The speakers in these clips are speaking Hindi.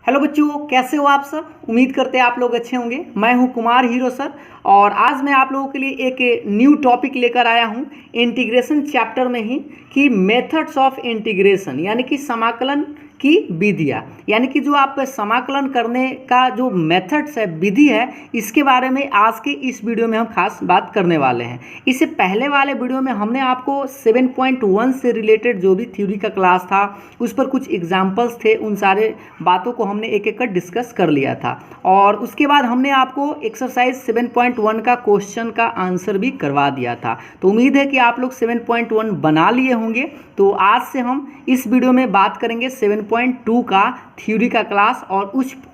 हेलो बच्चों, कैसे हो आप सब। उम्मीद करते हैं आप लोग अच्छे होंगे। मैं हूं कुमार हीरो सर और आज मैं आप लोगों के लिए एक न्यू टॉपिक लेकर आया हूं इंटीग्रेशन चैप्टर में ही कि मेथड्स ऑफ इंटीग्रेशन यानी कि समाकलन की विधियाँ, यानी कि जो आप समाकलन करने का जो मेथड्स है, विधि है, इसके बारे में आज के इस वीडियो में हम खास बात करने वाले हैं। इससे पहले वाले वीडियो में हमने आपको 7.1 से रिलेटेड जो भी थ्योरी का क्लास था उस पर कुछ एग्जाम्पल्स थे, उन सारे बातों को हमने एक एक कर डिस्कस कर लिया था और उसके बाद हमने आपको एक्सरसाइज 7.1 का क्वेश्चन का आंसर भी करवा दिया था। तो उम्मीद है कि आप लोग 7.1 बना लिए होंगे। तो आज से हम इस वीडियो में बात करेंगे 7.2 का थ्योरी का क्लास और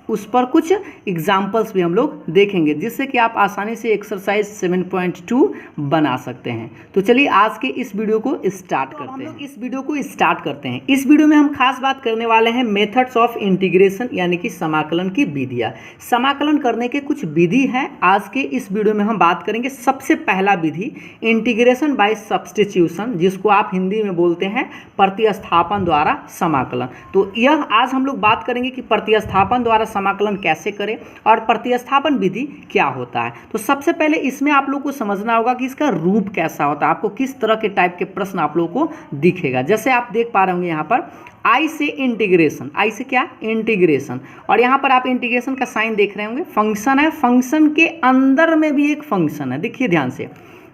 उस पर कुछ एग्जाम्पल्स भी हम लोग देखेंगे जिससे कि आप आसानी से एक्सरसाइज 7.2 बना सकते हैं। तो चलिए आज के इस वीडियो को स्टार्ट करते हैं। इस वीडियो में हम खास बात करने वाले हैं मेथड्स ऑफ इंटीग्रेशन यानी कि समाकलन की विधियाँ। समाकलन करने के कुछ विधि हैं, आज के इस वीडियो में हम बात करेंगे। सबसे पहला विधि इंटीग्रेशन बाय सब्स्टिट्यूशन, जिसको आप हिंदी में बोलते हैं प्रतिस्थापन द्वारा समाकलन। तो यह आज हम लोग बात करेंगे कि प्रतिस्थापन द्वारा समाकलन कैसे करें और प्रतिस्थापन विधि क्या होता है। तो सबसे पहले इसमें आप लोग को समझना होगा कि इसका रूप कैसा होता है, आपको किस तरह के टाइप के प्रश्न आप लोगों को दिखेगा। जैसे आप देख पा रहे होंगे यहाँ पर आई से इंटीग्रेशन, आई से क्या इंटीग्रेशन, और यहाँ पर आप इंटीग्रेशन का साइन देख रहे होंगे। फंक्शन है, फंक्शन के अंदर में भी एक फंक्शन है। देखिए ध्यान से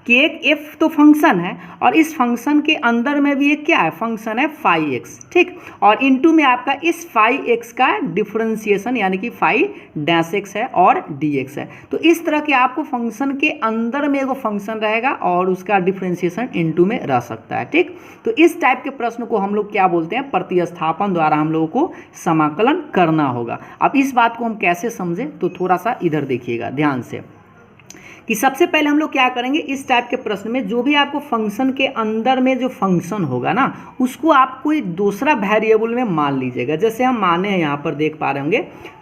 कि एक एफ तो फंक्शन है और इस फंक्शन के अंदर में भी एक क्या है, फंक्शन है फाई एक्स, ठीक। और इनटू में आपका इस फाई एक्स का डिफरेंशिएशन यानी कि फाई डैश एक्स है और डी एक्स है। तो इस तरह के आपको फंक्शन के अंदर में एगो फंक्शन रहेगा और उसका डिफरेंशिएशन इनटू में रह सकता है, ठीक। तो इस टाइप के प्रश्न को हम लोग क्या बोलते हैं, प्रतिस्थापन द्वारा हम लोगों को समाकलन करना होगा। अब इस बात को हम कैसे समझें, तो थोड़ा सा इधर देखिएगा ध्यान से कि सबसे पहले हम लोग क्या करेंगे, इस टाइप के प्रश्न में जो भी आपको फंक्शन के अंदर में जो फंक्शन होगा ना, उसको आप कोई दूसरा वेरिएबल में मान लीजिएगा। जैसे हम माने हैं, यहाँ पर देख पा रहे होंगे,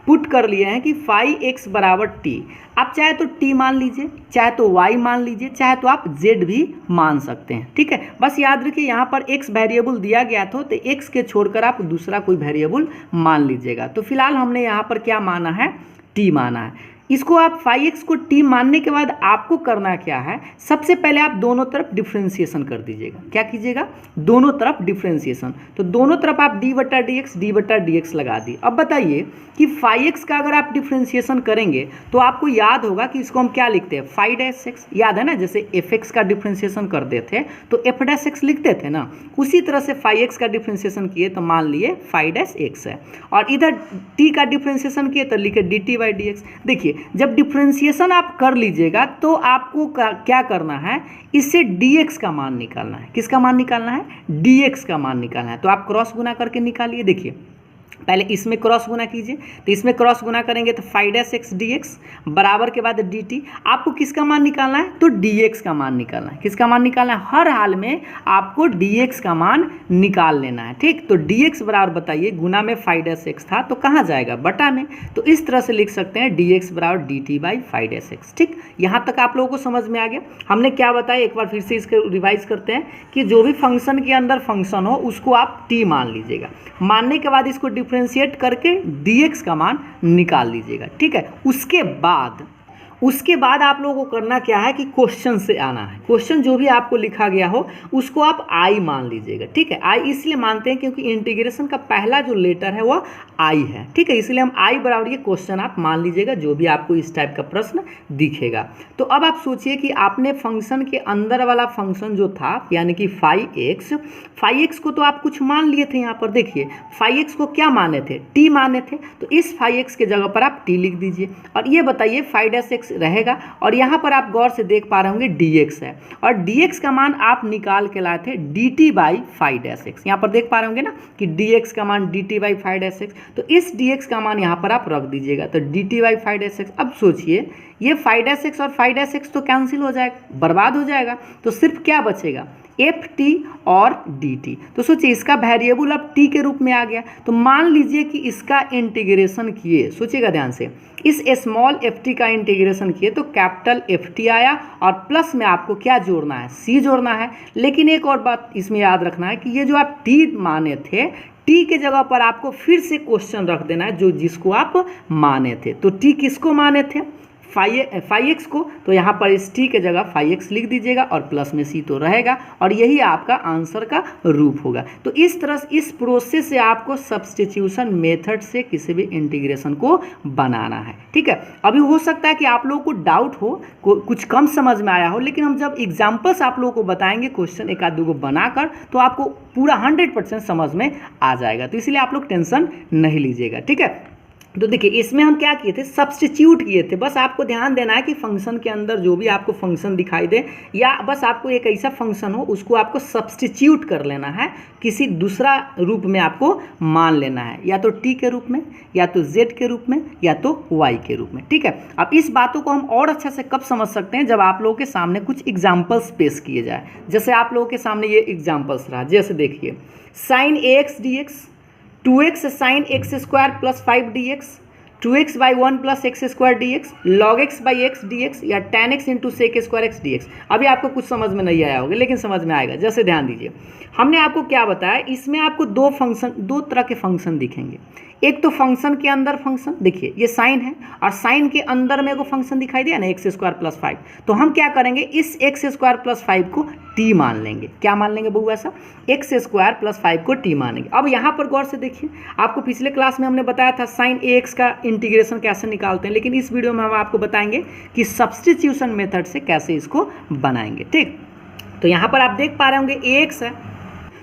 पुट कर लिए हैं कि फाई एक्स बराबर टी। आप चाहे तो टी मान लीजिए, चाहे तो वाई मान लीजिए, चाहे तो आप जेड भी मान सकते हैं, ठीक है। बस याद रखिए यहाँ पर एक्स वेरिएबल दिया गया था तो एक्स के छोड़कर आप दूसरा कोई वेरिएबल मान लीजिएगा। तो फिलहाल हमने यहाँ पर क्या माना है, टी माना है। इसको आप फाई एक्स को टी मानने के बाद आपको करना क्या है, सबसे पहले आप दोनों तरफ डिफरेंशिएशन कर दीजिएगा। क्या कीजिएगा, दोनों तरफ डिफरेंशिएशन। तो दोनों तरफ आप डी बटा डी एक्स लगा दी। अब बताइए कि फाई एक्स का अगर आप डिफरेंशिएशन करेंगे तो आपको याद होगा कि इसको हम क्या लिखते हैं, फाई डैश एक्स। याद है ना, जैसे एफ एक्स का डिफरेंशिएशन करते थे तो एफ डैश एक्स लिखते थे ना, उसी तरह से फाई एक्स का डिफरेंशिएशन किए तो मान लिए फाई डैश एक्स है, और इधर टी का डिफरेंशिएशन किए तो लिखे D t by D x. देखिए जब डिफरेंशिएशन आप कर लीजिएगा तो आपको क्या करना है, इससे dx का मान निकालना है। किसका मान निकालना है, dx का मान निकालना है। तो आप क्रॉस गुना करके निकालिए। देखिए पहले इसमें क्रॉस गुना कीजिए, तो इसमें क्रॉस गुना करेंगे तो phi dash x d x बराबर के बाद डी टी। आपको किसका मान निकालना है, तो डी एक्स का मान निकालना है। किसका मान निकालना है, हर हाल में आपको डी एक्स का मान निकाल लेना है, ठीक। तो डी एक्स बराबर बताइए, गुना में फाई डैश एक्स था तो कहाँ जाएगा, बटा में। तो इस तरह से लिख सकते हैं डी एक्स बराबर d t by phi dash x, ठीक। यहाँ तक आप लोगों को समझ में आ गया। हमने क्या बताया, एक बार फिर से इसको रिवाइज करते हैं कि जो भी फंक्शन के अंदर फंक्शन हो उसको आप टी मान लीजिएगा। मानने के बाद इसको डिफरेंशिएट करके dx का मान निकाल लीजिएगा, ठीक है। उसके बाद आप लोगों को करना क्या है कि क्वेश्चन से आना है। क्वेश्चन जो भी आपको लिखा गया हो उसको आप आई मान लीजिएगा, ठीक है। आई इसलिए मानते हैं क्योंकि इंटीग्रेशन का पहला जो लेटर है वह आई है, ठीक है। इसलिए हम आई बराबर ये क्वेश्चन आप मान लीजिएगा जो भी आपको इस टाइप का प्रश्न दिखेगा। तो अब आप सोचिए कि आपने फंक्शन के अंदर वाला फंक्शन जो था यानी कि फाई एक्स को तो आप कुछ मान लिए थे। यहाँ पर देखिए फाई एक्स को क्या माने थे, टी माने थे। तो इस फाई एक्स के जगह पर आप टी लिख दीजिए और ये बताइए फाई डैश एक्स रहेगा, और यहाँ पर आप गौर से देख पा रहे होंगे dx है, और dx का मान आप निकाल के लाए थे dt by phi dash x. यहाँ पर देख पा रहे होंगे ना कि dx का मान dt by phi dash x. तो इस dx का मान यहाँ पर आप रख दीजिएगा, तो dt by phi dash x. अब सोचिए ये फाई डैश एक्स और फाई डैश एक्स तो कैंसिल हो जाएगा, बर्बाद हो जाएगा। तो सिर्फ क्या बचेगा, एफ टी और डी टी। तो सोचिए इसका वेरिएबल अब टी के रूप में आ गया। तो मान लीजिए कि इसका इंटीग्रेशन किए, सोचिएगा ध्यान से, इस स्मॉल एफ टी का इंटीग्रेशन किए तो कैपिटल एफ टी आया और प्लस में आपको क्या जोड़ना है, सी जोड़ना है। लेकिन एक और बात इसमें याद रखना है कि ये जो आप टी माने थे, टी के जगह पर आपको फिर से क्वेश्चन रख देना है जो जिसको आप माने थे। तो टी किसको माने थे? फाइव एक्स को, तो यहाँ पर इस टी के जगह 5x लिख दीजिएगा और प्लस में सी तो रहेगा और यही आपका आंसर का रूप होगा। तो इस तरह से इस प्रोसेस से आपको सब्स्टिट्यूशन मेथड से किसी भी इंटीग्रेशन को बनाना है। ठीक है, अभी हो सकता है कि आप लोगों को डाउट हो, कुछ कम समझ में आया हो, लेकिन हम जब एग्जाम्पल्स आप लोगों को बताएंगे क्वेश्चन एक आध दो को बनाकर, तो आपको पूरा 100% समझ में आ जाएगा। तो इसलिए आप लोग टेंशन नहीं लीजिएगा। ठीक है, तो देखिए इसमें हम क्या किए थे, सब्स्टिट्यूट किए थे। बस आपको ध्यान देना है कि फंक्शन के अंदर जो भी आपको फंक्शन दिखाई दे, या बस आपको एक ऐसा फंक्शन हो उसको आपको सब्स्टिट्यूट कर लेना है, किसी दूसरा रूप में आपको मान लेना है, या तो टी के रूप में, या तो जेड के रूप में, या तो वाई के रूप में। ठीक है, अब इस बातों को हम और अच्छे से कब समझ सकते हैं, जब आप लोगों के सामने कुछ एग्जाम्पल्स पेश किए जाए। जैसे आप लोगों के सामने ये एग्जाम्पल्स रहा, जैसे देखिए sine ax dx, 2x sine x square plus 5dx, 2x by 1 plus x square dx, log x by x dx, या tan x into sec square x dx। अभी आपको कुछ समझ में नहीं आया होगा, लेकिन समझ में आएगा। जैसे ध्यान दीजिए, हमने आपको क्या बताया, इसमें आपको दो तरह के फंक्शन दिखेंगे। एक तो फंक्शन के अंदर फंक्शन, देखिए ये साइन है और साइन के अंदर में को फंक्शन दिखाई दिया ना एक्स स्क्वायर प्लस 5, तो हम क्या करेंगे, इस एक्स स्क्वायर प्लस 5 को टी मान लेंगे। क्या मान लेंगे बउआ सा, एक्स स्क्वायर प्लस 5 को टी मानेंगे। अब यहाँ पर गौर से देखिए, आपको पिछले क्लास में हमने बताया था साइन एक्स का इंटीग्रेशन कैसे निकालते हैं, लेकिन इस वीडियो में हम आपको बताएंगे कि सब्स्टिट्यूशन मेथड से कैसे इसको बनाएंगे। ठीक, तो यहाँ पर आप देख पा रहे होंगे एक्स है,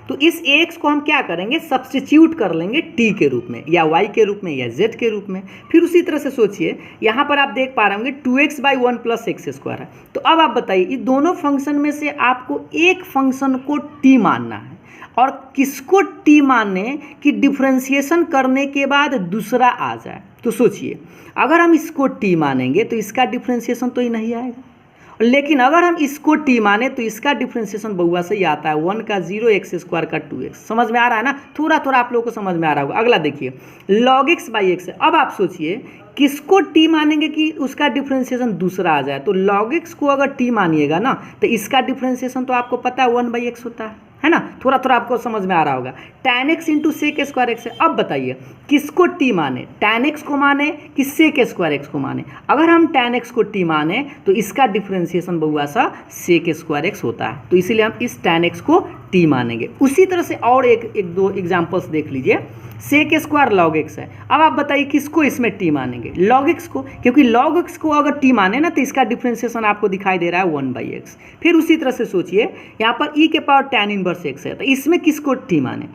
तो इस एक्स को हम क्या करेंगे, सब्स्टिट्यूट कर लेंगे टी के रूप में, या वाई के रूप में, या जेड के रूप में। फिर उसी तरह से सोचिए, यहाँ पर आप देख पा रहे होंगे 2x by 1 plus x square है। तो अब आप बताइए, ये दोनों फंक्शन में से आपको एक फंक्शन को टी मानना है, और किसको टी मानने कि डिफ्रेंशिएशन करने के बाद दूसरा आ जाए। तो सोचिए, अगर हम इसको टी मानेंगे तो इसका डिफ्रेंशिएशन तो ही नहीं आएगा, लेकिन अगर हम इसको टी माने तो इसका डिफ्रेंशिएशन बउआ से ही आता है, 1 का 0 एक्स स्क्वायर का 2x। समझ में आ रहा है ना, थोड़ा थोड़ा आप लोगों को समझ में आ रहा होगा। अगला देखिए log x बाई एक्स है। अब आप सोचिए किसको टी मानेंगे कि उसका डिफ्रेंशिएशन दूसरा आ जाए। तो log x को अगर टी मानिएगा ना, तो इसका डिफ्रेंशिएशन तो आपको पता है 1 बाई एक्स होता है ना, थोड़ा थोड़ा आपको समझ में आ रहा होगा। tan x into sec square x है। अब बताइए किसको टी माने, tan x को माने कि सेक स्क्वायर एक्स को माने। अगर हम tan x को टी माने तो इसका डिफ्रेंशिएशन बहुआ सा सेक स्क्वायर एक्स होता है, तो इसीलिए हम इस tan x को टी मानेंगे। उसी तरह से और एक दो एग्जाम्पल्स देख लीजिए, सेक स्क्वायर log x है। अब आप बताइए किसको इसमें टी मानेंगे, log x को, क्योंकि log x को अगर टी माने ना तो इसका डिफ्रेंशिएशन आपको दिखाई दे रहा है 1 बाई एक्स। फिर उसी तरह से सोचिए, यहाँ पर e के पावर tan इनवर्स x है, तो इसमें किसको टी माने,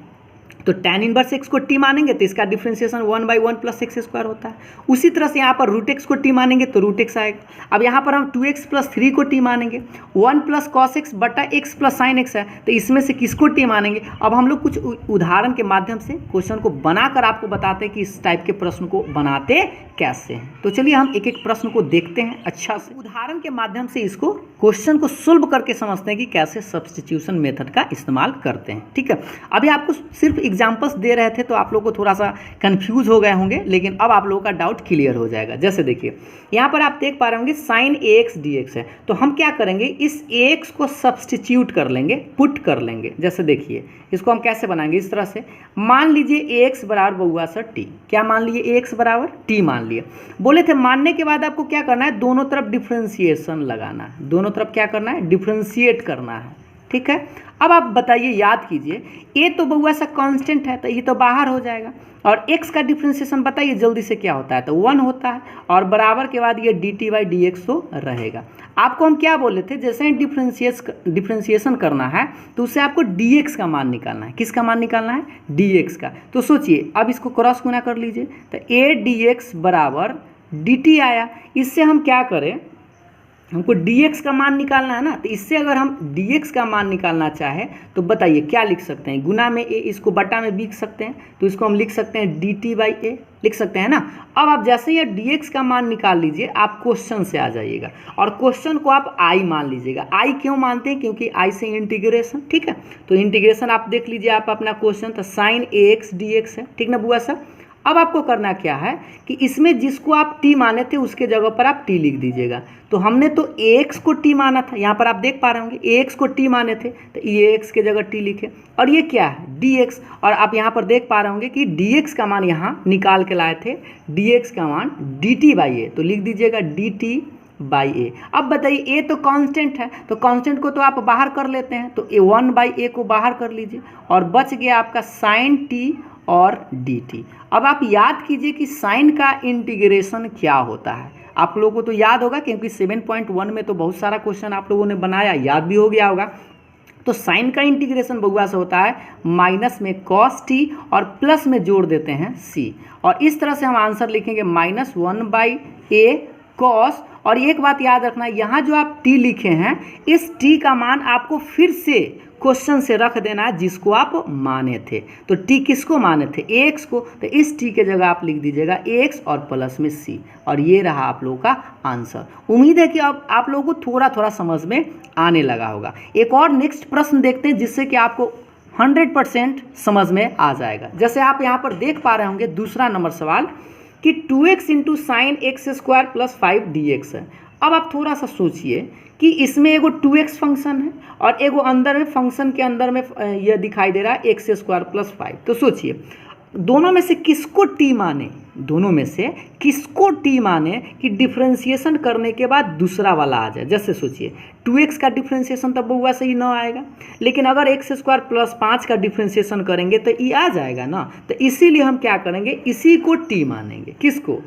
तो tan इनवर्स x को टी मानेंगे तो इसका differentiation 1 by 1 plus x square होता है। उसी तरह से यहाँ पर रूट एक्स को टी मानेंगे तो रूट एक्स आएगा। अब यहाँ पर हम 2x प्लस 3 को टी मानेंगे, 1 प्लस कॉस एक्स बटा एक्स प्लस साइन एक्स है, तो इसमें से किसको टी मानेंगे। अब हम लोग कुछ उदाहरण के माध्यम से क्वेश्चन को बनाकर आपको बताते हैं कि इस टाइप के प्रश्न को बनाते कैसे हैं। तो चलिए हम एक एक प्रश्न को देखते हैं अच्छा से, उदाहरण के माध्यम से इसको क्वेश्चन को सोल्व करके समझते हैं कि कैसे सब्स्टिट्यूशन मेथड का इस्तेमाल करते हैं। ठीक है, अभी आपको सिर्फ एग्जाम्पल्स दे रहे थे तो आप लोग को थोड़ा सा कंफ्यूज हो गए होंगे, लेकिन अब आप लोगों का डाउट क्लियर हो जाएगा। जैसे देखिए यहाँ पर आप देख पा रहे होंगे साइन ax dx है, तो हम क्या करेंगे, इस ax को सब्स्टिट्यूट कर लेंगे, पुट कर लेंगे। जैसे देखिए इसको हम कैसे बनाएंगे, इस तरह से मान लीजिए ax बराबर बहुआ सा t। क्या मान लिए, ax बराबर t मान लिए। बोले थे मानने के बाद आपको क्या करना है, दोनों तरफ डिफ्रेंशिएशन लगाना है, दोनों तरफ क्या करना है, डिफ्रेंशिएट करना है। ठीक है, अब आप बताइए, याद कीजिए, ए तो बहुआ सा कांस्टेंट है तो ये तो बाहर हो जाएगा, और x का डिफ्रेंशिएशन बताइए जल्दी से क्या होता है, तो 1 होता है, और बराबर के बाद ये dt बाई डी एक्स तो रहेगा। आपको हम क्या बोले थे, जैसे ही डिफ्रेंशिएशन करना है तो उससे आपको dx का मान निकालना है। किसका मान निकालना है, dx का। तो सोचिए अब इसको क्रॉस गुना कर लीजिए, तो a dx बराबर dt आया। इससे हम क्या करें, हमको dx का मान निकालना है ना, तो इससे अगर हम dx का मान निकालना चाहें तो बताइए क्या लिख सकते हैं, गुना में a, इसको बटा में b लिख सकते हैं, तो इसको हम लिख सकते हैं dt बाई a लिख सकते हैं ना। अब आप जैसे ही dx का मान निकाल लीजिए, आप क्वेश्चन से आ जाइएगा और क्वेश्चन को आप i मान लीजिएगा। i क्यों मानते हैं, क्योंकि i से इंटीग्रेशन। ठीक है, तो इंटीग्रेशन आप देख लीजिए, आप अपना क्वेश्चन तो साइन ax dx है, ठीक ना बुआ सर। अब आपको करना क्या है कि इसमें जिसको आप t माने थे उसके जगह पर आप t लिख दीजिएगा। तो हमने तो ax को t माना था, यहाँ पर आप देख पा रहे होंगे ax को t माने थे, तो ये ax के जगह t लिखे। और ये क्या है dx, और आप यहाँ पर देख पा रहे होंगे कि dx का मान यहाँ निकाल के लाए थे, dx का मान dt बाई a, तो लिख दीजिएगा dt बाई ए। अब बताइए a तो कांस्टेंट है, तो कांस्टेंट को तो आप बाहर कर लेते हैं, तो a 1 बाई ए को बाहर कर लीजिए और बच गया आपका साइन t और dt। अब आप याद कीजिए कि साइन का इंटीग्रेशन क्या होता है। आप लोगों को तो याद होगा क्योंकि 7.1 में तो बहुत सारा क्वेश्चन आप लोगों ने बनाया, याद भी हो गया होगा। तो साइन का इंटीग्रेशन बउआ से होता है माइनस में cos t और प्लस में जोड़ देते हैं c, और इस तरह से हम आंसर लिखेंगे -1 बाई ए कॉस। और एक बात याद रखना, यहाँ जो आप t लिखे हैं इस t का मान आपको फिर से क्वेश्चन से रख देना है जिसको आप माने थे। तो t किसको माने थे, ax को, तो इस t के जगह आप लिख दीजिएगा ax और प्लस में c, और ये रहा आप लोगों का आंसर। उम्मीद है कि अब आप लोगों को थोड़ा थोड़ा समझ में आने लगा होगा। एक और नेक्स्ट प्रश्न देखते हैं जिससे कि आपको 100% समझ में आ जाएगा। जैसे आप यहाँ पर देख पा रहे होंगे दूसरा नंबर सवाल कि 2x into sine x square plus 5 dx है। अब आप थोड़ा सा सोचिए कि इसमें एगो 2x फंक्शन है और एगो अंदर में फंक्शन के अंदर में यह दिखाई दे रहा है एक्स स्क्वायर प्लस 5। तो सोचिए दोनों में से किसको t माने, दोनों में से किसको t माने कि डिफ्रेंशिएशन करने के बाद दूसरा वाला आ जाए। जैसे सोचिए 2x का डिफ्रेंशिएशन तो बउआ से ही ना आएगा, लेकिन अगर एक्स स्क्वायर प्लस 5 का डिफ्रेंशिएशन करेंगे तो ये आ जाएगा ना। तो इसीलिए हम क्या करेंगे, इसी को t मानेंगे। किसको,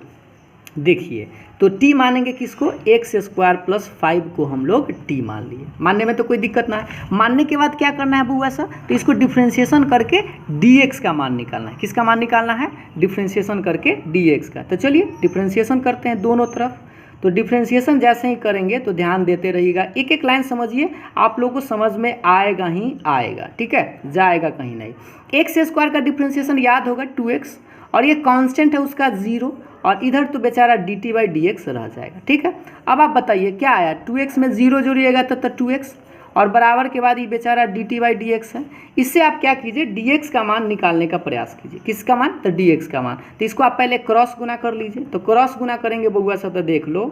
देखिए तो t मानेंगे किसको, एक्स स्क्वायर प्लस 5 को हम लोग t मान लिए। मानने में तो कोई दिक्कत ना है। मानने के बाद क्या करना है बुआ सा, तो इसको डिफ्रेंशिएशन करके dx का मान निकालना है। किसका मान निकालना है, डिफ्रेंशिएशन करके dx का। तो चलिए डिफ्रेंशिएशन करते हैं दोनों तरफ। तो डिफ्रेंशिएशन जैसे ही करेंगे तो ध्यान देते रहिएगा, एक एक लाइन समझिए, आप लोगों को समझ में आएगा ही आएगा, ठीक है, जाएगा कहीं नहीं। एक्स स्क्वायर का डिफ्रेंशिएशन याद होगा 2x, और ये कांस्टेंट है उसका 0, और इधर तो बेचारा dt बाई dx रह जाएगा, ठीक है। अब आप बताइए क्या आया, 2x में 0 जोड़िएगा तो 2x, और बराबर के बाद ये बेचारा dt बाई dx है। इससे आप क्या कीजिए, dx का मान निकालने का प्रयास कीजिए। किसका मान, तो dx का मान। तो इसको आप पहले क्रॉस गुना कर लीजिए। तो क्रॉस गुना करेंगे बउआ सब, तो देख लो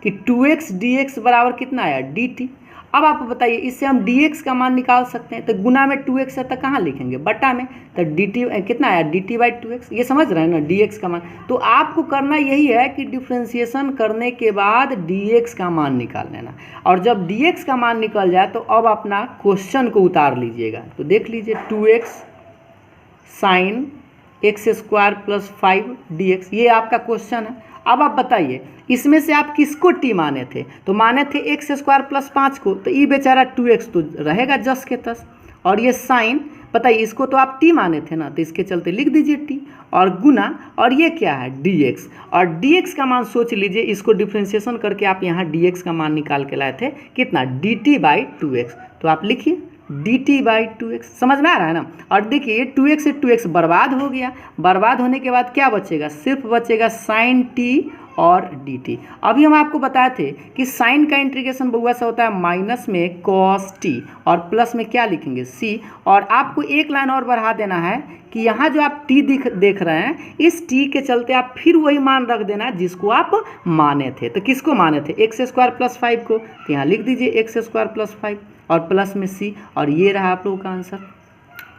कि 2x dx बराबर कितना आया, dt। अब आप बताइए इससे हम dx का मान निकाल सकते हैं, तो गुना में 2x है तो कहाँ लिखेंगे, बटा में, तो dt कितना आया, dt बाई 2x। ये समझ रहे हैं ना, dx का मान। तो आपको करना यही है कि डिफ्रेंशिएशन करने के बाद dx का मान निकाल लेना, और जब dx का मान निकल जाए तो अब अपना क्वेश्चन को उतार लीजिएगा। तो देख लीजिए 2x sine x square plus 5 dx, ये आपका क्वेश्चन है। अब आप बताइए इसमें से आप किसको t माने थे, तो माने थे एक्स स्क्वायर प्लस 5 को, तो ये बेचारा 2x तो रहेगा जस के तस, और ये साइन बताइए इसको तो आप t माने थे ना, तो इसके चलते लिख दीजिए t, और गुना, और ये क्या है dx, और dx का मान सोच लीजिए, इसको डिफ्रेंशिएशन करके आप यहाँ dx का मान निकाल के लाए थे कितना, dt बाई 2x। तो आप लिखिए dt बाई 2x, समझ में आ रहा है ना। और देखिए 2x से 2x बर्बाद हो गया, बर्बाद होने के बाद क्या बचेगा, सिर्फ बचेगा साइन t और dt। अभी हम आपको बताए थे कि साइन का इंटीग्रेशन बउआ से होता है माइनस में cos t और प्लस में क्या लिखेंगे c, और आपको एक लाइन और बढ़ा देना है कि यहाँ जो आप t देख रहे हैं, इस t के चलते आप फिर वही मान रख देना जिसको आप माने थे। तो किसको माने थे, एक्स स्क्वायर प्लस 5 को, तो यहाँ लिख दीजिए एक्स स्क्वायर प्लस 5 और प्लस में c, और ये रहा आप लोगों का आंसर।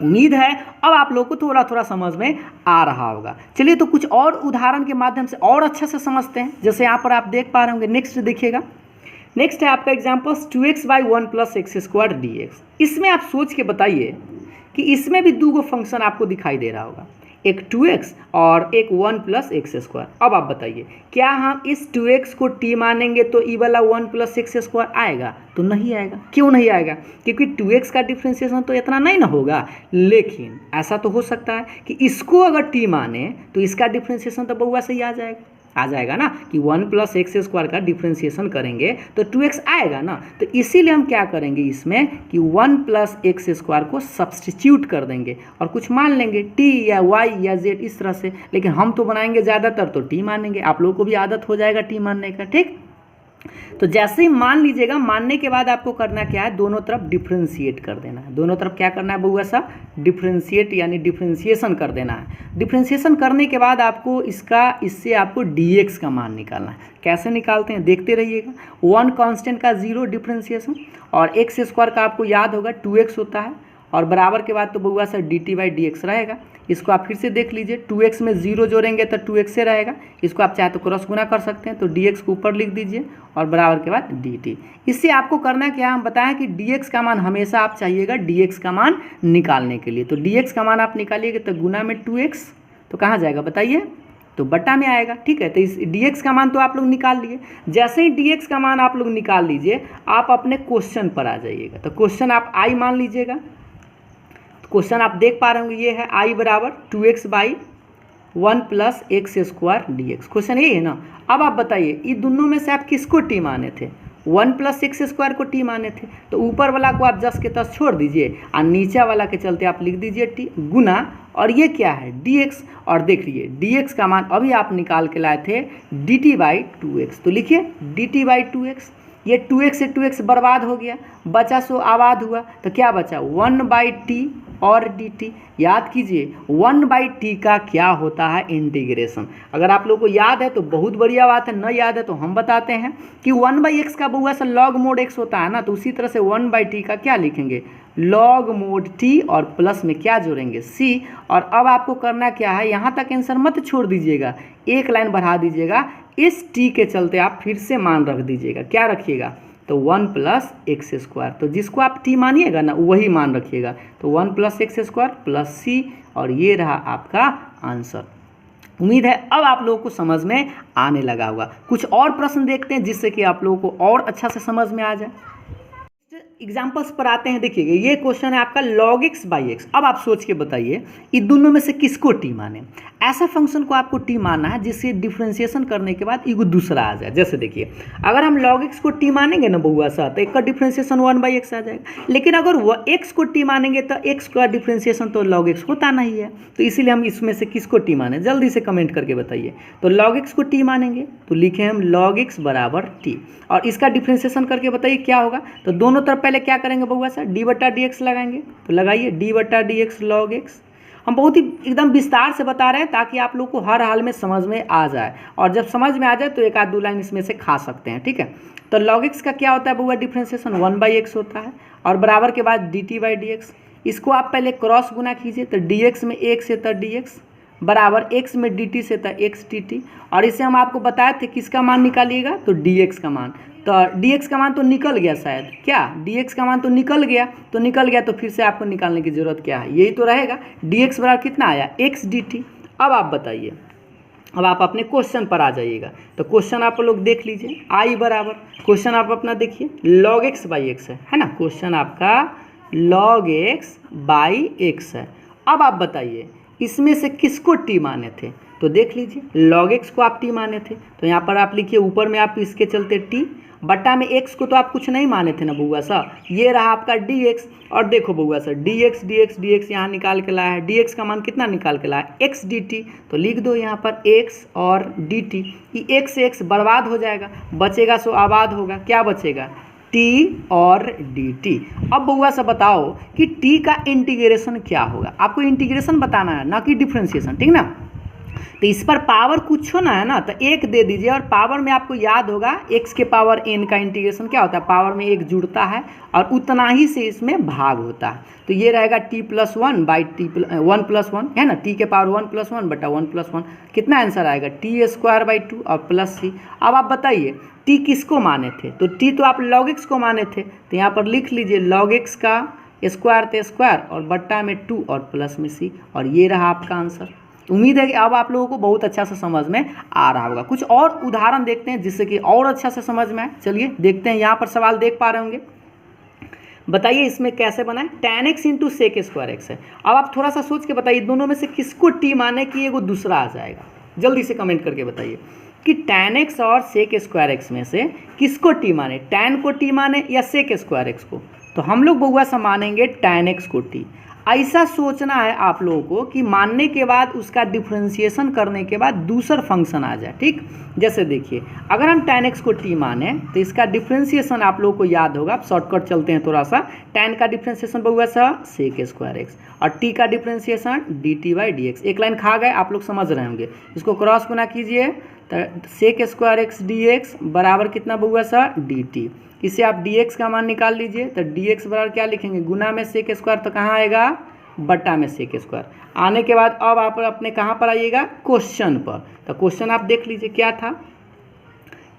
उम्मीद है अब आप लोग को थोड़ा थोड़ा समझ में आ रहा होगा। चलिए तो कुछ और उदाहरण के माध्यम से और अच्छे से समझते हैं। जैसे यहाँ पर आप देख पा रहे होंगे, नेक्स्ट देखिएगा, नेक्स्ट है आपका example 2x by 1 plus x square dx। इसमें आप सोच के बताइए कि इसमें भी दो फंक्शन आपको दिखाई दे रहा होगा, एक 2x और एक 1 प्लस एक्स स्क्वायर। अब आप बताइए क्या हम इस 2x को t मानेंगे तो ई वाला 1 प्लस एक्स स्क्वायर आएगा, तो नहीं आएगा। क्यों नहीं आएगा, क्योंकि 2x का डिफ्रेंशिएशन तो इतना नहीं ना होगा। लेकिन ऐसा तो हो सकता है कि इसको अगर t माने तो इसका डिफ्रेंशिएशन तो बउआ से ही आ जाएगा ना, कि 1 प्लस एक्स स्क्वायर का डिफ्रेंशिएशन करेंगे तो 2x आएगा ना। तो इसीलिए हम क्या करेंगे इसमें कि 1 प्लस एक्स स्क्वायर को सब्सटीट्यूट कर देंगे और कुछ मान लेंगे t या y या z इस तरह से। लेकिन हम तो बनाएंगे ज़्यादातर तो t मानेंगे, आप लोगों को भी आदत हो जाएगा t मानने का, ठीक। तो जैसे ही मान लीजिएगा, मानने के बाद आपको करना क्या है, दोनों तरफ डिफ्रेंशिएट कर देना है। दोनों तरफ क्या करना है बउआ सा, डिफ्रेंशिएट यानी डिफ्रेंशिएशन कर देना है। डिफ्रेंशिएशन करने के बाद आपको इससे आपको dx का मान निकालना है। कैसे निकालते हैं देखते रहिएगा। 1 कांस्टेंट का 0 डिफ्रेंशिएशन, और एक्स स्क्वायर का आपको याद होगा 2x होता है, और बराबर के बाद तो बउआ सा dt/dx रहेगा। इसको आप फिर से देख लीजिए, 2x में 0 जोड़ेंगे तो 2x से रहेगा। इसको आप चाहे तो क्रॉस गुना कर सकते हैं, तो dx को ऊपर लिख दीजिए और बराबर के बाद dt। इससे आपको करना क्या, हम बताएं कि dx का मान हमेशा आप चाहिएगा dx का मान निकालने के लिए। तो dx का मान आप निकालिएगा तो गुना में 2x, तो कहाँ जाएगा बताइए, तो बटा में आएगा। ठीक है, तो इस dx का मान तो आप लोग निकाल लिए। जैसे ही dx का मान आप लोग निकाल लीजिए, आप अपने क्वेश्चन पर आ जाइएगा। तो क्वेश्चन आप i मान लीजिएगा। क्वेश्चन आप देख पा रहे होंगे, ये है i बराबर 2x/1 + x² dx। क्वेश्चन यही है ना। अब आप बताइए, ये दोनों में से आप किसको t माने थे, 1 + x² को t माने थे। तो ऊपर वाला को आप जस के तस छोड़ दीजिए और नीचे वाला के चलते आप लिख दीजिए t गुना, और ये क्या है dx। और देख लीजिए dx का मान अभी आप निकाल के लाए थे dt/2x। तो लिखिए dt/2x। ये 2x से 2x बर्बाद हो गया, बचा सो आबाद हुआ, तो क्या बचा 1/t और dt। याद कीजिए 1/t का क्या होता है, इंटीग्रेशन। अगर आप लोगों को याद है तो बहुत बढ़िया बात है, न याद है तो हम बताते हैं कि 1/x का बउआ सा log mod x होता है ना, तो उसी तरह से 1/t का क्या लिखेंगे, log mod t, और प्लस में क्या जोड़ेंगे c। और अब आपको करना क्या है, यहाँ तक आंसर मत छोड़ दीजिएगा, एक लाइन बढ़ा दीजिएगा, इस t के चलते आप फिर से मान रख दीजिएगा। क्या रखिएगा, तो 1 + x²। तो जिसको आप t मानिएगा ना वही मान रखिएगा। तो 1 + x² + c, और ये रहा आपका आंसर। उम्मीद है अब आप लोगों को समझ में आने लगा होगा। कुछ और प्रश्न देखते हैं जिससे कि आप लोगों को और अच्छा से समझ में आ जाए। एग्जाम्पल्स पर आते हैं। देखिएगा ये क्वेश्चन है आपका log x/x। अब आप सोच के बताइए, ये दोनों में से किसको t माने। ऐसा फंक्शन को आपको t मानना है जिससे डिफ्रेंशिएशन करने के बाद एगो दूसरा आ जाए। जैसे देखिए, अगर हम log x को t मानेंगे ना बउआ सा, तो एक का डिफ्रेंशिएशन 1/x आ जाएगा। लेकिन अगर वह x को t मानेंगे तो x का डिफ्रेंशिएशन तो log x होता नहीं है। तो इसीलिए हम इसमें से किसको t माने, जल्दी से कमेंट करके बताइए। तो log x को t मानेंगे तो लिखे हम log x बराबर t, और इसका डिफ्रेंशिएशन करके बताइए क्या होगा। तो दोनों तरफ पहले क्या करेंगे बउआ सा, d/dx लगाएंगे। तो लगाइए d/dx log x। हम बहुत ही एकदम विस्तार से बता रहे हैं ताकि आप लोग को हर हाल में समझ में आ जाए, और जब समझ में आ जाए तो एक आध दो लाइन इसमें से खा सकते हैं। ठीक है, तो log x का क्या होता है बउआ, डिफ्रेंशिएशन 1/x होता है, और बराबर के बाद dt/dx। इसको आप पहले क्रॉस गुना कीजिए, तो dx में 1 से तो dx बराबर x में dt से था x dt। और इसे हम आपको बताए थे किसका मान निकालिएगा, तो dx का मान। तो dx का मान तो निकल गया शायद, क्या dx का मान तो निकल गया, तो फिर से आपको निकालने की ज़रूरत क्या है, यही तो रहेगा। dx बराबर कितना आया, x dt। अब आप बताइए, अब आप अपने क्वेश्चन पर आ जाइएगा। तो क्वेश्चन आप लोग देख लीजिए, i बराबर, क्वेश्चन आप अपना देखिए log x/x है ना। क्वेश्चन आपका log x/x है। अब आप बताइए इसमें से किसको t माने थे, तो देख लीजिए log x को आप t माने थे, तो यहाँ पर आप लिखिए ऊपर में आप इसके चलते t, बटा में x को तो आप कुछ नहीं माने थे ना बउआ सा, ये रहा आपका dx। और देखो बउआ सा dx यहाँ निकाल के लाया है, dx का मान कितना निकाल के लाया, x dt। तो लिख दो यहाँ पर x और dt। ये x से x बर्बाद हो जाएगा, बचेगा सो आबाद होगा, क्या बचेगा, t और dt। अब बउआ सा बताओ कि t का इंटीग्रेशन क्या होगा, आपको इंटीग्रेशन बताना है ना कि डिफ्रेंशिएशन, ठीक ना। तो इस पर पावर कुछ होना है ना, तो 1 दे दीजिए, और पावर में आपको याद होगा x के पावर n का इंटीग्रेशन क्या होता है, पावर में 1 जुड़ता है और उतना ही से इसमें भाग होता है। तो ये रहेगा t + 1/t 1 + 1 है ना, t के पावर 1 + 1 बटा 1 + 1, कितना आंसर आएगा t²/2 और प्लस c। अब आप बताइए t किसको माने थे, तो t तो आप log x को माने थे, तो यहाँ पर लिख लीजिए log x का स्क्वायर तो स्क्वायर और बट्टा में 2 और प्लस में c, और ये रहा आपका आंसर। उम्मीद है कि अब आप लोगों को बहुत अच्छा से समझ में आ रहा होगा। कुछ और उदाहरण देखते हैं जिससे कि और अच्छा से समझ में आए। चलिए देखते हैं, यहाँ पर सवाल देख पा रहे होंगे, बताइए इसमें कैसे बनाए। tan x × sec² है। अब आप थोड़ा सा सोच के बताइए दोनों में से किसको t माने कि एगो दूसरा आ जाएगा, जल्दी से कमेंट करके बताइए कि tan x और sec² में से किसको t माने, tan को t माने या sec² को। तो हम लोग बउआ सा मानेंगे tan x को t। ऐसा सोचना है आप लोगों को कि मानने के बाद उसका डिफ्रेंशिएशन करने के बाद दूसरा फंक्शन आ जाए। ठीक, जैसे देखिए अगर हम tan x को t माने तो इसका डिफ्रेंशिएशन आप लोगों को याद होगा, शॉर्टकट चलते हैं थोड़ा सा। tan का डिफ्रेंशिएशन बहुआ सा sec² x और t का डिफ्रेंशिएशन dt/dx। एक लाइन खा गए, आप लोग समझ रहे होंगे। इसको क्रॉस गुना कीजिए तो sec² x dx बराबर कितना बहुआ सा dt। इसे आप dx का मान निकाल लीजिए तो dx बराबर क्या लिखेंगे, गुना में sec² तो कहाँ आएगा, बटा में sec²। आने के बाद अब आप अपने कहाँ पर आइएगा, क्वेश्चन पर। तो क्वेश्चन आप देख लीजिए क्या था,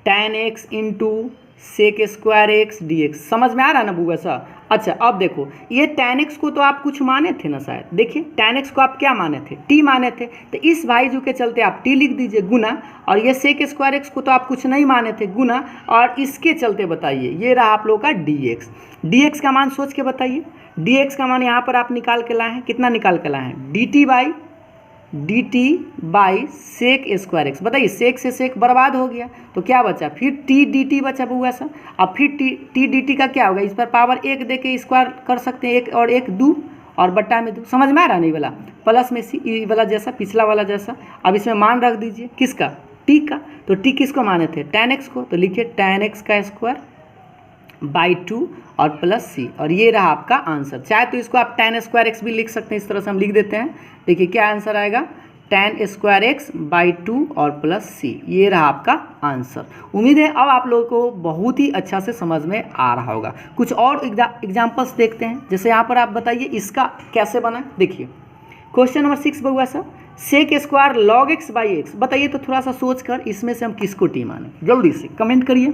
tan x into sec² x dx। समझ में आ रहा है ना बुआ सा। अच्छा अब देखो ये tan x को तो आप कुछ माने थे ना शायद, देखिए tan x को आप क्या माने थे, t माने थे। तो इस वैल्यू के चलते आप t लिख दीजिए गुना, और ये sec² x को तो आप कुछ नहीं माने थे गुना, और इसके चलते बताइए ये रहा आप लोग का dx। dx का मान सोच के बताइए, dx का मान यहाँ पर आप निकाल के लाए हैं, कितना निकाल के लाए हैं, dt/sec² x। बताइए सेक से सेक बर्बाद हो गया तो क्या बचा, फिर t dt बचा बुआ सा। अब फिर t dt का क्या होगा, इस पर पावर 1 दे के स्क्वायर कर सकते हैं, 1 और 1 2 और बट्टा में 2। समझ में आ रहा नहीं वाला, प्लस में सी वाला जैसा, पिछला वाला जैसा। अब इसमें मान रख दीजिए किसका, t का। तो t किसको माने थे, tan x को, तो लिखिए tan x का स्क्वायर बाई 2 और प्लस सी, और ये रहा आपका आंसर। चाहे तो इसको आप tan² x भी लिख सकते हैं, इस तरह से हम लिख देते हैं। देखिए क्या आंसर आएगा, tan² x बाई 2 और प्लस सी, ये रहा आपका आंसर। उम्मीद है अब आप लोगों को बहुत ही अच्छा से समझ में आ रहा होगा। कुछ और एग्जाम्पल्स देखते हैं, जैसे यहाँ पर आप बताइए इसका कैसे बना। देखिए क्वेश्चन नंबर 6 बहुआ सा, sec² log x by x। बताइए तो थोड़ा सा सोच कर इसमें से हम किसको t माने, जल्दी से कमेंट करिए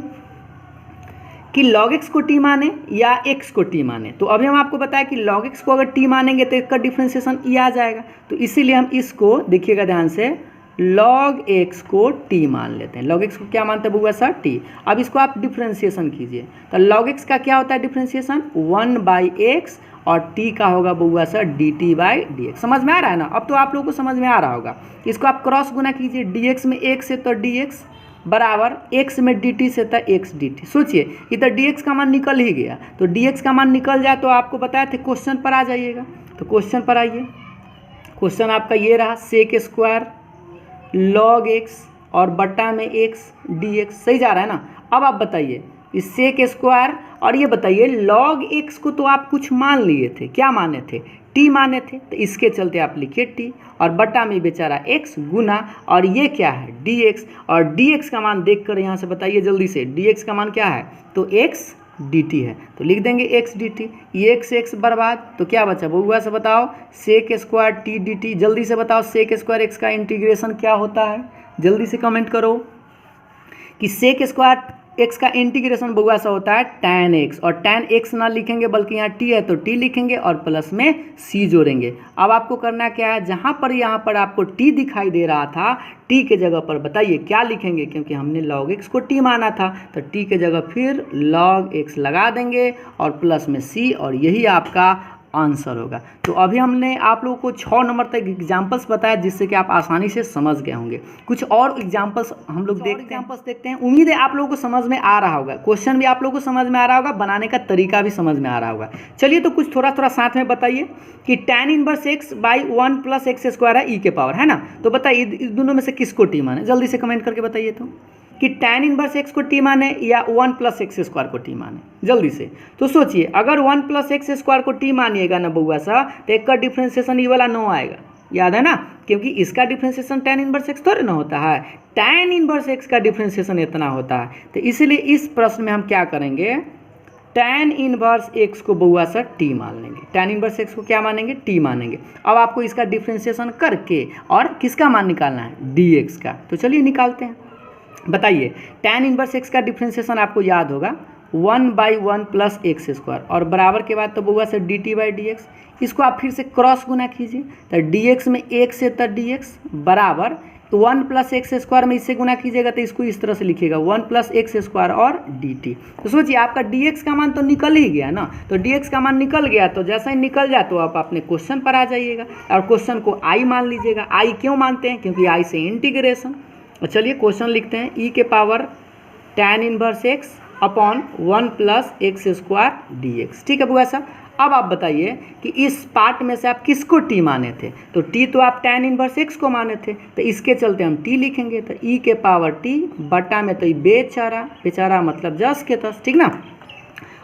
कि log x को t माने या x को t माने। तो अभी हम आपको बताया कि log x को अगर t मानेंगे तो इसका डिफ्रेंशिएशन e आ जाएगा, तो इसीलिए हम इसको देखिएगा ध्यान से log x को t मान लेते हैं। log x को क्या मानते हैं बुआ सर, t। अब इसको आप डिफ्रेंशिएशन कीजिए तो log x का क्या होता है डिफ्रेंशिएशन, 1/x, और t का होगा बुआ सर dt/dx। समझ में आ रहा है ना, अब तो आप लोगों को समझ में आ रहा होगा। इसको आप क्रॉस गुना कीजिए, dx में 1 से तो dx बराबर x में dt से था x dt। सोचिए इधर dx का मान निकल ही गया, तो dx का मान निकल जाए तो आपको बताया थे क्वेश्चन पर आ जाइएगा। तो क्वेश्चन पर आइए, क्वेश्चन आपका ये रहा sec² log x और बट्टा में x dx। सही जा रहा है ना। अब आप बताइए इस sec² और ये बताइए log x को तो आप कुछ मान लिए थे, क्या माने थे, t माने थे। तो इसके चलते आप लिखिए t, और बट्टा में बेचारा x गुना, और ये क्या है dx, और dx का मान देखकर यहाँ से बताइए जल्दी से, dx का मान क्या है, तो x dt है, तो लिख देंगे x dt। ये x बर्बाद, तो क्या बचा बहुआ से बताओ, sec² t dt। जल्दी से बताओ sec² x का इंटीग्रेशन क्या होता है, जल्दी से कमेंट करो कि sec² x का इंटीग्रेशन बहुआ सा होता है tan x, और tan x ना लिखेंगे बल्कि यहाँ t है तो t लिखेंगे और प्लस में c जोड़ेंगे। अब आपको करना क्या है, जहाँ पर यहाँ पर आपको t दिखाई दे रहा था, t के जगह पर बताइए क्या लिखेंगे, क्योंकि हमने log x को t माना था, तो t के जगह फिर log x लगा देंगे और प्लस में c, और यही आपका आंसर होगा। तो अभी हमने आप लोगों को 6 नंबर तक एग्जाम्पल्स बताया, जिससे कि आप आसानी से समझ गए होंगे। कुछ और एग्जाम्पल्स हम लोग देखते हैं। उम्मीद है आप लोगों को समझ में आ रहा होगा, क्वेश्चन भी आप लोगों को समझ में आ रहा होगा, बनाने का तरीका भी समझ में आ रहा होगा। चलिए तो कुछ थोड़ा थोड़ा साथ में बताइए कि tan 1x by 1 plus x² है, e के पावर है ना। तो बताइए इस दोनों में से किसको t माने, जल्दी से कमेंट करके बताइए तो कि tan 1x को t माने या 1 प्लस x² को t माने, जल्दी से। तो सोचिए अगर 1 प्लस x² को t मानिएगा ना बउआ सा, तो एक का डिफ्रेंशिएशन ये वाला 9 आएगा, याद है ना, क्योंकि इसका डिफ्रेंशिएशन tan 1x थोड़े ना होता है, tan 1x का डिफ्रेंशिएशन इतना होता है। तो इसीलिए इस प्रश्न में हम क्या करेंगे, tan 1x को बउआ सा t मान लेंगे, tan 1x को क्या मानेंगे, t मानेंगे। अब आपको इसका डिफ्रेंशिएशन करके और किसका मान निकालना है, dx का। तो चलिए निकालते हैं। बताइए tan 1x का डिफ्रेंशिएशन आपको याद होगा 1/1 प्लस x² और बराबर के बाद तो बउआ से dt/dx। इसको आप फिर से क्रॉस गुना कीजिए, तो dx में 1 से तो dx बराबर 1 प्लस x² में इससे गुना कीजिएगा तो इसको इस तरह से लिखिएगा 1 प्लस x² और dt। तो सोचिए आपका dx का मान तो निकल ही गया ना, तो dx का मान निकल गया, तो जैसा ही निकल जाए तो आप अपने क्वेश्चन पर आ जाइएगा और क्वेश्चन को i मान लीजिएगा। i क्यों मानते हैं, क्योंकि i से इंटीग्रेशन। और चलिए क्वेश्चन लिखते हैं, e के power tan 1x upon 1 plus x² dx। ठीक है बुआ साहब। अब आप बताइए कि इस पार्ट में से आप किसको टी माने थे, तो टी तो आप tan इनवर्स x को माने थे, तो इसके चलते हम टी लिखेंगे, तो e के पावर t बटा में तो ये बेचारा मतलब जस के तस, ठीक ना।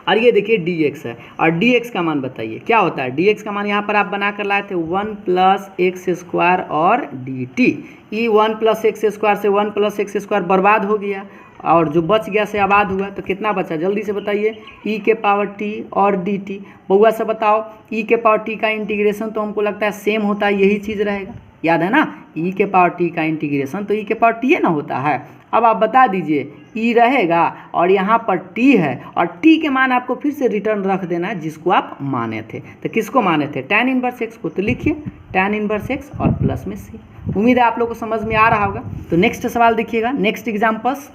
और ये देखिए dx है, और dx का मान बताइए क्या होता है। dx का मान यहाँ पर आप बना कर लाए थे 1 + x² और dt। ई 1 + x² से 1 + x² बर्बाद हो गया, और जो बच गया से आबाद हुआ, तो कितना बचा जल्दी से बताइए। e के पावर t और dt। बउआ से बताओ e के पावर t का इंटीग्रेशन तो हमको लगता है सेम होता है, यही चीज़ रहेगा, याद है ना। e के पावर t का इंटीग्रेशन तो e के पावर t ना होता है। अब आप बता दीजिए e रहेगा और यहाँ पर t है, और t के मान आपको फिर से रिटर्न रख देना है जिसको आप माने थे। तो किसको माने थे, tan इनवर्स x को, तो लिखिए tan इनवर्स x और प्लस में c। उम्मीद है आप लोग को समझ में आ रहा होगा। तो नेक्स्ट सवाल देखिएगा, नेक्स्ट एग्जाम्पल्स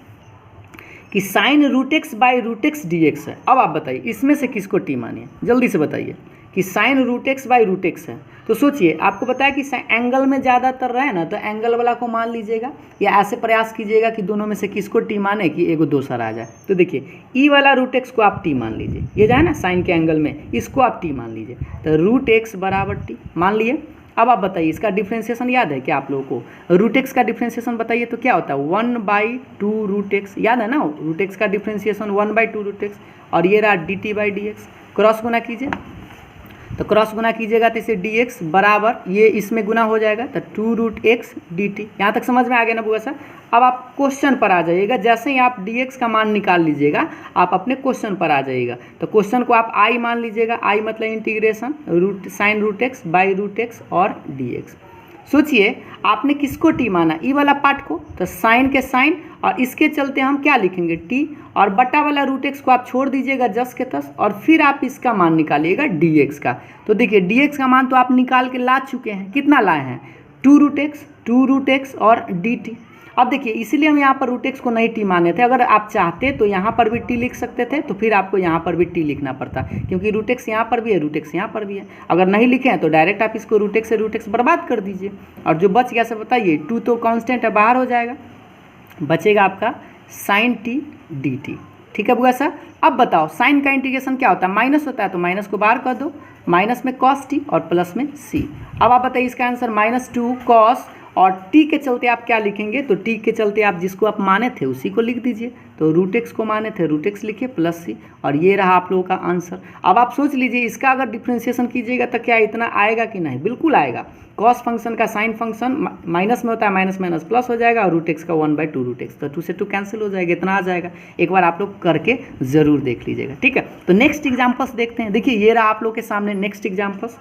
कि sine √x by √x dx है। अब आप बताइए इसमें से किसको टी मानिए, जल्दी से बताइए कि साइन √x बाई √x है। तो सोचिए, आपको पता है कि एंगल में ज़्यादातर रहे ना, तो एंगल वाला को मान लीजिएगा, या ऐसे प्रयास कीजिएगा कि दोनों में से किसको टी माने कि एगो दोसर आ जाए। तो देखिए ई वाला √x को आप टी मान लीजिए, ये जाए ना साइन के एंगल में, इसको आप टी मान लीजिए, तो √x बराबर टी मान लिए। अब आप बताइए इसका डिफ्रेंशिएशन याद है क्या आप लोगों को, √x का डिफ्रेंशिएशन बताइए तो क्या होता है 1/2 √x, याद है ना √x का डिफ्रेंशिएशन 1/2 √x, और ये रहा dt/dx। क्रॉस गुना कीजिए, तो क्रॉस गुना कीजिएगा तो इसे dx बराबर ये इसमें गुना हो जाएगा, तो 2√x dt। यहाँ तक समझ में आ गया ना बुआ सर। अब आप क्वेश्चन पर आ जाइएगा, जैसे ही आप dx का मान निकाल लीजिएगा आप अपने क्वेश्चन पर आ जाइएगा। तो क्वेश्चन को आप i मान लीजिएगा, i मतलब integration sine √x by √x और dx। सोचिए आपने किसको टी माना, ई वाला पार्ट को, तो साइन के साइन, और इसके चलते हम क्या लिखेंगे टी, और बटा वाला √x को आप छोड़ दीजिएगा जस के तस, और फिर आप इसका मान निकालिएगा dx का। तो देखिए dx का मान तो आप निकाल के ला चुके हैं, कितना लाए हैं 2√x और dt। अब देखिए इसीलिए हम यहाँ पर √x को नहीं टी माने थे, अगर आप चाहते तो यहाँ पर भी टी लिख सकते थे, तो फिर आपको यहाँ पर भी टी लिखना पड़ता, क्योंकि √x यहाँ पर भी है, √x यहाँ पर भी है। अगर नहीं लिखे हैं तो डायरेक्ट आप इसको √x से √x बर्बाद कर दीजिए, और जो बच गया से बताइए 2 तो कांस्टेंट है, बाहर हो जाएगा, बचेगा आपका साइन टी dt। ठीक है बुआ सर। अब बताओ साइन का इंटीग्रेशन क्या होता है, माइनस होता है, तो माइनस को बाहर कर दो, माइनस में cos t और प्लस में c। अब आप बताइए इसका आंसर -2 cos, और t के चलते आप क्या लिखेंगे, तो t के चलते आप जिसको आप माने थे उसी को लिख दीजिए, तो √x को माने थे √x लिखिए प्लस c, और ये रहा आप लोगों का आंसर। अब आप सोच लीजिए इसका अगर डिफ्रेंशिएशन कीजिएगा तो क्या इतना आएगा कि नहीं, बिल्कुल आएगा। कॉस फंक्शन का साइन फंक्शन माइनस में होता है, माइनस माइनस प्लस हो जाएगा, और √x का 1/2 √x, तो 2 से 2 कैंसिल हो जाएगा, इतना आ जाएगा। एक बार आप लोग करके ज़रूर देख लीजिएगा, ठीक है। तो नेक्स्ट एग्जाम्पल्स देखते हैं। देखिए ये रहा आप लोग के सामने नेक्स्ट एग्जाम्पल्स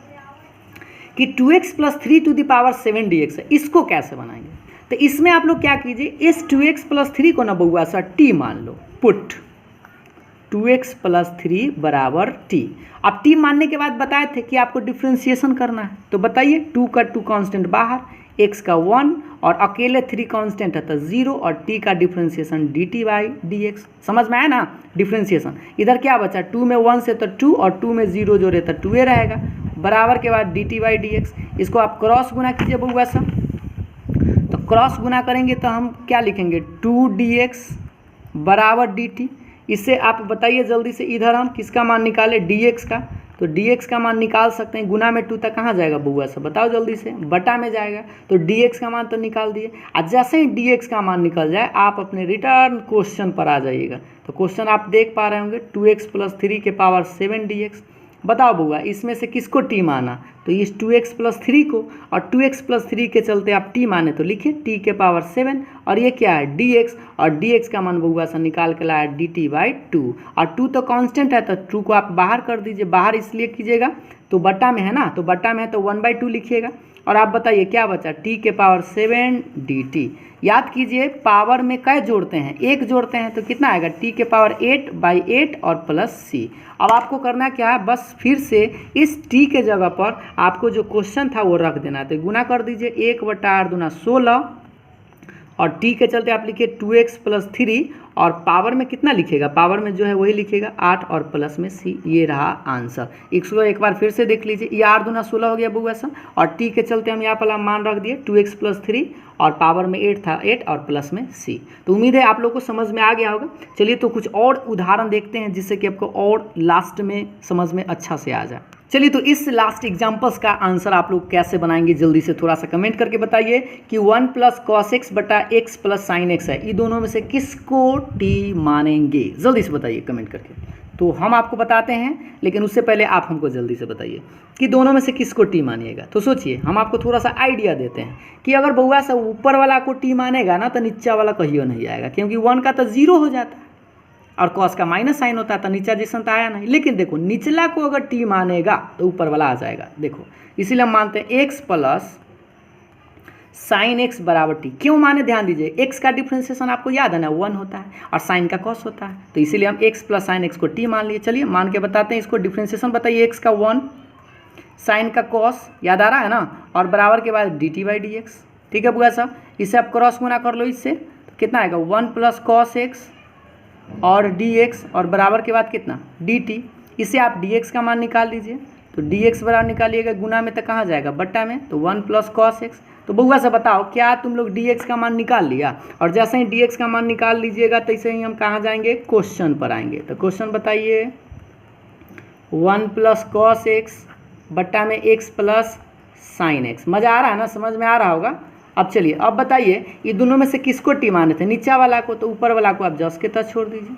कि 2x + 3⁷ dx है, इसको कैसे बनाएंगे। तो इसमें आप लोग क्या कीजिए, इस 2x + 3 को ना बउआ सा t मान लो, पुट 2x + 3 = t। अब t मानने के बाद बताए थे कि आपको डिफ्रेंशिएशन करना है, तो बताइए 2 का 2 कांस्टेंट बाहर, x का 1 और अकेले 3 कांस्टेंट है तो 0, और t का डिफ्रेंशिएशन dt/dx। समझ में आया ना डिफ्रेंशिएशन। इधर क्या बचा, 2 में 1 से तो 2, और 2 में 0 जोड़े तो 2 रहेगा, बराबर के बाद dt/dx। इसको आप क्रॉस गुना कीजिए बउआ सब, तो क्रॉस गुना करेंगे तो हम क्या लिखेंगे 2dx = dt। इससे आप बताइए जल्दी से, इधर हम किसका मान निकाले dx का, तो dx का मान निकाल सकते हैं, गुना में 2 तक कहाँ जाएगा बउआ सब बताओ जल्दी से, बटा में जाएगा, तो dx का मान तो निकाल दिए। और जैसे ही dx का मान निकल जाए आप अपने रिटर्न क्वेश्चन पर आ जाइएगा। तो क्वेश्चन आप देख पा रहे होंगे 2x + 3⁷ dx। बताओ बउआ इसमें से किसको टी माना, तो इस 2x + 3 को, और 2x + 3 के चलते आप टी माने तो लिखिए t⁷, और ये क्या है dx, और dx का मान बउआ सा निकाल के लाया dt/2, और 2 तो कांस्टेंट है तो 2 को आप बाहर कर दीजिए, बाहर इसलिए कीजिएगा तो बटा में है ना, तो बटा में है तो 1/2 लिखिएगा, और आप बताइए क्या बचा t⁷ dt। याद कीजिए पावर में क्या जोड़ते हैं, 1 जोड़ते हैं, तो कितना आएगा t⁸ और प्लस c। अब आपको करना क्या है, बस फिर से इस t के जगह पर आपको जो क्वेश्चन था वो रख देना है, तो गुना कर दीजिए 1/8 × 16, और टी के चलते आप लिखिए 2x प्लस 3 और पावर में कितना लिखेगा, पावर में जो है वही लिखेगा 8 और प्लस में c। ये रहा आंसर। इसको एक बार फिर से देख लीजिए, ये 8 दूना 16 हो गया बउआ सा, और टी के चलते हम यहाँ पर मान रख दिए 2x प्लस 3 और पावर में 8 था 8 और प्लस में c। तो उम्मीद है आप लोग को समझ में आ गया होगा। चलिए तो कुछ और उदाहरण देखते हैं जिससे कि आपको और लास्ट में समझ में अच्छा से आ जाए। चलिए तो इस लास्ट एग्जाम्पल्स का आंसर आप लोग कैसे बनाएंगे जल्दी से थोड़ा सा कमेंट करके बताइए कि 1 प्लस कॉस एक्स बटा एक्स प्लस साइन एक्स है, ये दोनों में से किसको टी मानेंगे, जल्दी से बताइए कमेंट करके। तो हम आपको बताते हैं, लेकिन उससे पहले आप हमको जल्दी से बताइए कि दोनों में से किसको टी मानिएगा। तो सोचिए, हम आपको थोड़ा सा आइडिया देते हैं कि अगर बउआ सा ऊपर वाला को टी मानेगा ना तो नीचा वाला कहियो नहीं आएगा, क्योंकि 1 का तो 0 हो जाता है और कॉस का माइनस साइन होता है, तो नीचा जैसा तो आया नहीं। लेकिन देखो निचला को अगर टी मानेगा तो ऊपर वाला आ जाएगा। देखो इसीलिए हम मानते हैं एक्स प्लस साइन एक्स बराबर टी। क्यों माने, ध्यान दीजिए, एक्स का डिफ्रेंसिएशन आपको याद है ना 1 होता है और साइन का कॉस होता है, तो इसीलिए हम एक्स प्लस साइन एक्स को टी मान लिए। चलिए मान के बताते हैं इसको। डिफ्रेंसिएशन बताइए, एक्स का 1, साइन का कॉस याद आ रहा है ना, और बराबर के बाद D t by D x. ठीक है बुआ साहब, इससे आप क्रॉस गुना कर लो, इससे तो कितना आएगा 1 प्लस कॉस एक्स और डी एक्स और बराबर के बाद कितना डी टी। इससे आप डी एक्स का मान निकाल लीजिए, तो डी एक्स बराबर निकालिएगा गुना में तो कहाँ जाएगा बट्टा में, तो 1 प्लस कॉस एक्स। तो बउआ से बताओ क्या तुम लोग डी एक्स का मान निकाल लिया, और जैसे ही डी एक्स का मान निकाल लीजिएगा तैसे ही हम कहाँ जाएंगे, क्वेश्चन पर आएंगे। तो क्वेश्चन बताइए, 1 प्लस कॉस एक्स बट्टा में एक्स प्लस साइन एक्स। मज़ा आ रहा है ना, समझ में आ रहा होगा। अब चलिए अब बताइए ये दोनों में से किसको टी माने थे, नीचा वाला को, तो ऊपर वाला को आप जस के तक छोड़ दीजिए।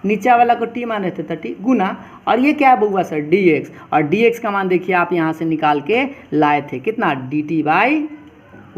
नीचा वाला को टी माने थे तो टी गुना, और ये क्या है बउआ सर डी एक्स, और डी एक्स का मान देखिए आप यहाँ से निकाल के लाए थे कितना D t by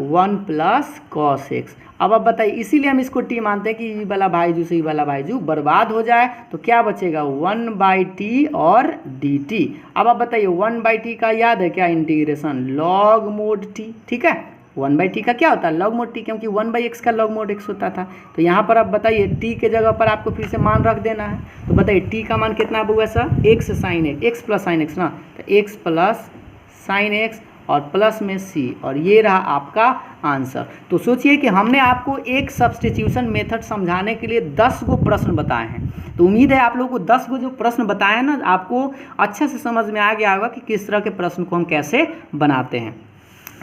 1 plus cos x. अब आप बताइए, इसीलिए हम इसको टी मानते हैं कि ये वाला भाईजू से ये वाला भाईजू बर्बाद हो जाए, तो क्या बचेगा 1 बाई टी और डी टी। अब आप बताइए 1 बाई टी का याद है क्या, इंटीग्रेशन लॉग मोड टी। ठीक है, 1 बाई टी का क्या होता है लॉग मोड टी, क्योंकि 1 बाई एक्स का लॉग मोड एक्स होता था। तो यहाँ पर आप बताइए टी के जगह पर आपको फिर से मान रख देना है। तो बताइए टी का मान कितना है sir, x sine x, x plus sine x ना, तो एक्स प्लस साइन एक्स और प्लस में सी, और ये रहा आपका आंसर। तो सोचिए कि हमने आपको एक सब्स्टिट्यूशन मेथड समझाने के लिए 10 गो प्रश्न बताए हैं। तो उम्मीद है आप लोगों को 10 गो जो प्रश्न बताए हैं ना आपको अच्छे से समझ में आ गया होगा कि किस तरह के प्रश्न को हम कैसे बनाते हैं।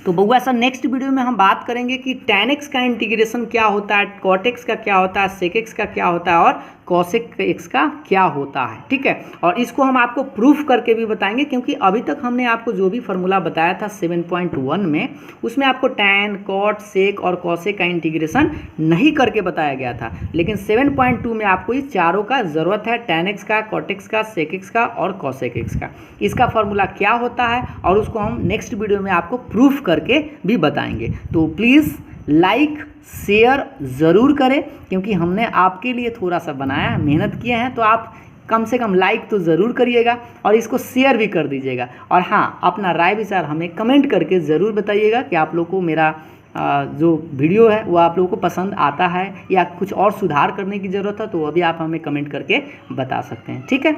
तो बउआ सर नेक्स्ट वीडियो में हम बात करेंगे कि tan x का इंटीग्रेशन क्या होता है, cot x का क्या होता है, sec x का क्या होता है और cosec x का क्या होता है। ठीक है, और इसको हम आपको प्रूफ करके भी बताएंगे, क्योंकि अभी तक हमने आपको जो भी फार्मूला बताया था 7.1 में, उसमें आपको tan, cot, sec और cosec का इंटीग्रेशन नहीं करके बताया गया था। लेकिन 7.2 में आपको इस चारों का ज़रूरत है, tan x का, cot x का, sec x का और cosec x का। इसका फार्मूला क्या होता है और उसको हम नेक्स्ट वीडियो में आपको प्रूफ करके भी बताएंगे। तो प्लीज़ लाइक शेयर ज़रूर करें, क्योंकि हमने आपके लिए थोड़ा सा बनाया है, मेहनत किए हैं, तो आप कम से कम लाइक तो ज़रूर करिएगा और इसको शेयर भी कर दीजिएगा। और हाँ, अपना राय विचार हमें कमेंट करके ज़रूर बताइएगा कि आप लोग को मेरा जो वीडियो है वो आप लोगों को पसंद आता है या कुछ और सुधार करने की ज़रूरत है, तो वो भी आप हमें कमेंट करके बता सकते हैं। ठीक है,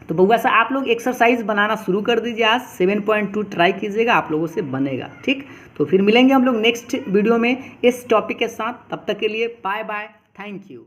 तो बउआ सा आप लोग एक्सरसाइज बनाना शुरू कर दीजिए, आज 7.2 ट्राई कीजिएगा, आप लोगों से बनेगा। ठीक, तो फिर मिलेंगे हम लोग नेक्स्ट वीडियो में इस टॉपिक के साथ। तब तक के लिए बाय बाय, थैंक यू।